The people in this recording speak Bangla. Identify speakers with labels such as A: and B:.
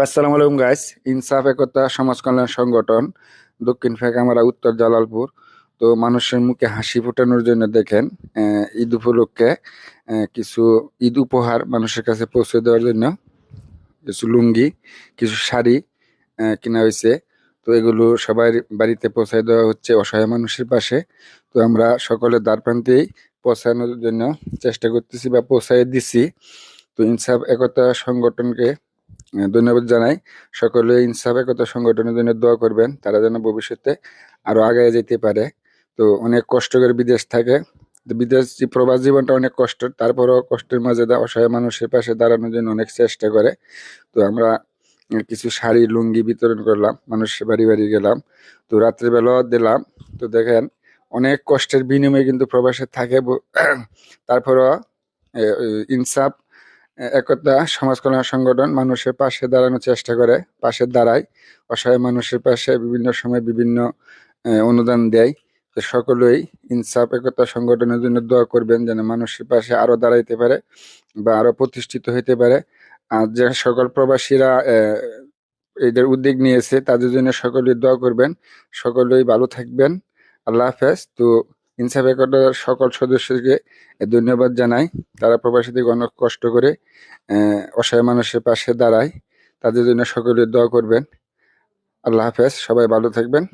A: আসসালামু আলাইকুম গাইস। ইনসাফ একতা সমাজ কল্যাণ সংগঠন দক্ষিণ ফেকামারা উত্তর জালালপুর। তো মানুষের মুখে হাসি ফোটানোর জন্য দেখেন ঈদ উপলক্ষে কিছু ঈদ উপহার মানুষের কাছে পৌঁছে দেওয়ার জন্য কিছু লুঙ্গি, কিছু শাড়ি কিনা হয়েছে। তো এগুলো সবাই বাড়িতে পৌঁছায় দেওয়া হচ্ছে অসহায় মানুষের পাশে। তো আমরা সকলের দ্বার প্রান্তেই পৌঁছানোর জন্য চেষ্টা করতেছি বা পৌঁছায় দিছি। তো ইনসাফ একতা সংগঠনকে ধন্যবাদ জানাই। সকলে ইনসাফ একতা সংগঠনের জন্য দোয়া করবেন, তারা যেন ভবিষ্যতে আরো আগায় যেতে পারে। তো অনেক কষ্ট করে বিদেশ থাকে, তো বিদেশ প্রবাস জীবনটা অনেক কষ্টের, তারপরেও কষ্টের মাঝে অসহায় মানুষের পাশে দাঁড়ানোর জন্য অনেক চেষ্টা করে। তো আমরা কিছু শাড়ি লুঙ্গি বিতরণ করলাম, মানুষের বাড়ি বাড়ি গেলাম, তো রাত্রিবেলাও দিলাম। তো দেখেন অনেক কষ্টের বিনিময়ে কিন্তু প্রবাসে থাকে তারপরেও ইনসাফ একতা সমাজ কল্যাণ সংগঠন মানুষের পাশে দাঁড়ানোর চেষ্টা করে, পাশে দাঁড়ায়, অসহায় মানুষের পাশে বিভিন্ন সময় বিভিন্ন অনুদান দেয়। তো সকলেই ইনসাফ একতা সংগঠনের জন্য দোয়া করবেন, যেন মানুষের পাশে আরো দাঁড়াইতে পারে বা আরো প্রতিষ্ঠিত হইতে পারে। আর যে সকল প্রবাসীরা এদের উদ্যোগ নিয়েছে তাদের জন্য সকলেই দোয়া করবেন। সকলেই ভালো থাকবেন। আল্লাহ হাফেজ। তো ইনসাফ একতার সকল সদস্যকে ধন্যবাদ জানাই। তারা প্রবাসী থেকে অনেক কষ্ট করে অসহায় মানুষের পাশে দাঁড়ায়। তাদের জন্য সকলে দোয়া করবেন। আল্লাহ হাফেজ। সবাই ভালো থাকবেন।